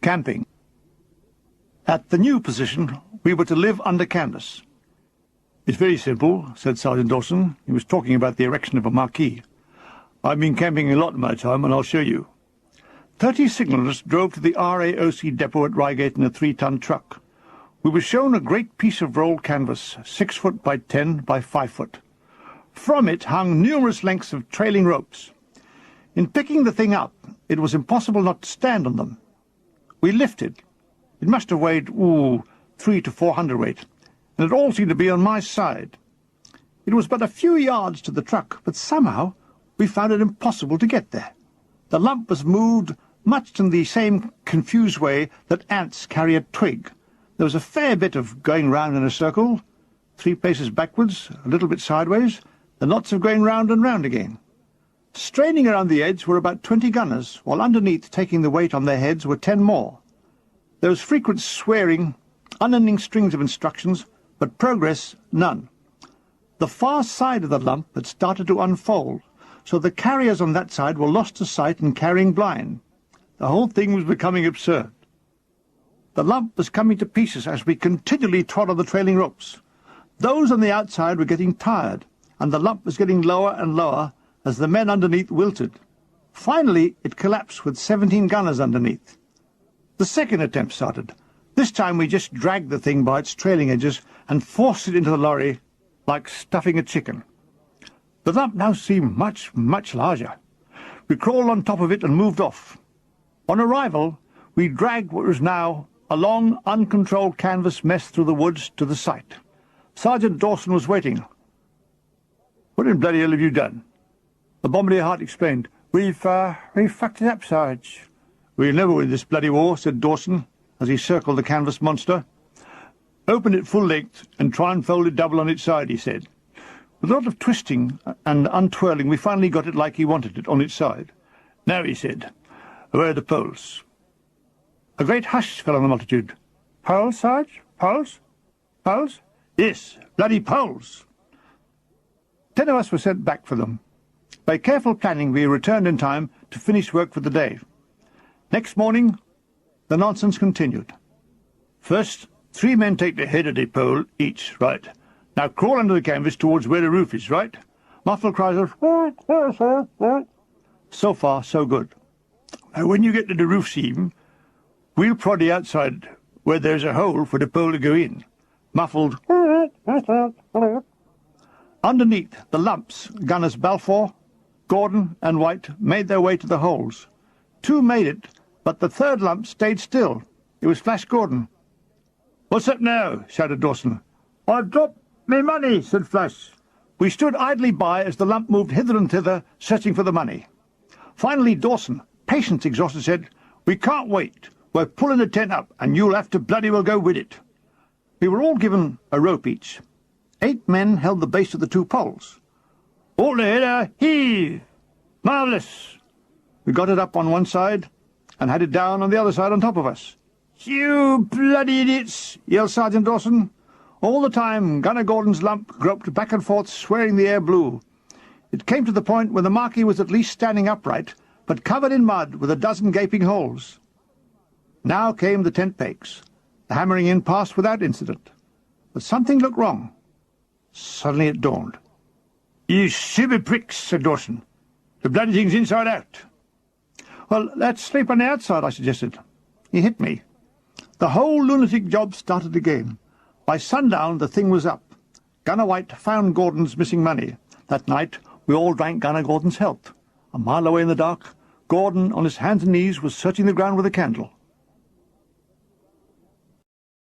camping. At the new position, we were to live under canvas. "It's very simple," said Sergeant Dawson. He was talking about the erection of a marquee. "I've been camping a lot in my time, and I'll show you." 30 signallers drove to the RAOC depot at Reigate in a 3-ton truck. We were shown a great piece of rolled canvas, 6 foot by 10 by 5 foot. From it hung numerous lengths of trailing ropes. In picking the thing up, it was impossible not to stand on them. We lifted. It must have weighed, 300 to 400 weight, and it all seemed to be on my side. It was but a few yards to the truck, but somehow we found it impossible to get there. The lump was moved much in the same confused way that ants carry a twig. There was a fair bit of going round in a circle, 3 paces backwards, a little bit sideways, and lots of going round and round again. Straining around the edge were about 20 gunners, while underneath, taking the weight on their heads, were 10 more. There was frequent swearing, unending strings of instructions, but progress none. The far side of the lump had started to unfold, so the carriers on that side were lost to sight and carrying blind. The whole thing was becoming absurd. The lump was coming to pieces as we continually trod on the trailing ropes. Those on the outside were getting tired, and the lump was getting lower and lower as the men underneath wilted. Finally, it collapsed with 17 gunners underneath. The second attempt started. This time we just dragged the thing by its trailing edges and forced it into the lorry like stuffing a chicken. The lump now seemed much, much larger. We crawled on top of it and moved off. On arrival, we dragged what was now a long, uncontrolled canvas mess through the woods to the site. Sergeant Dawson was waiting. "What in bloody hell have you done?" The Bombardier Hart explained. We've fucked it up, Sarge." "We'll never win this bloody war," said Dawson, as he circled the canvas monster. "Open it full length and try and fold it double on its side," he said. With a lot of twisting and untwirling, we finally got it like he wanted it, on its side. "Now," he said, "where are the poles?" A great hush fell on the multitude. "Poles, Sarge? Poles? Poles?" "Yes, bloody poles." 10 of us were sent back for them. By careful planning, we returned in time to finish work for the day. Next morning, the nonsense continued. "First, 3 men take the head of the pole each, right? Now crawl under the canvas towards where the roof is, right?" Muffled cries of so far, so good. "Now when you get to the roof seam, we'll prod the outside where there's a hole for the pole to go in." Muffled. Underneath, the lumps, gunners Balfour, Gordon and White, made their way to the holes. 2 made it, but the third lump stayed still. It was Flash Gordon. "What's up now?" shouted Dawson. "I've dropped me money," said Flash. We stood idly by as the lump moved hither and thither, searching for the money. Finally Dawson, patience exhausted, said, "We can't wait. We're pulling the tent up, and you'll have to bloody well go with it." We were all given a rope each. 8 men held the base of the 2 poles. "All together, heave! Marvellous!" We got it up on one side and had it down on the other side on top of us. "You bloody idiots!" yelled Sergeant Dawson. All the time, Gunner Gordon's lump groped back and forth, swearing the air blue. It came to the point where the marquee was at least standing upright, but covered in mud with a dozen gaping holes. Now came the tent pegs. The hammering in passed without incident. But something looked wrong. Suddenly it dawned. "You stupid pricks," said Dawson. "The bloody thing's inside out." "Well, let's sleep on the outside," I suggested. He hit me. The whole lunatic job started again. By sundown the thing was up. Gunner White found Gordon's missing money. That night we all drank Gunner Gordon's health. A mile away in the dark, Gordon, on his hands and knees, was searching the ground with a candle.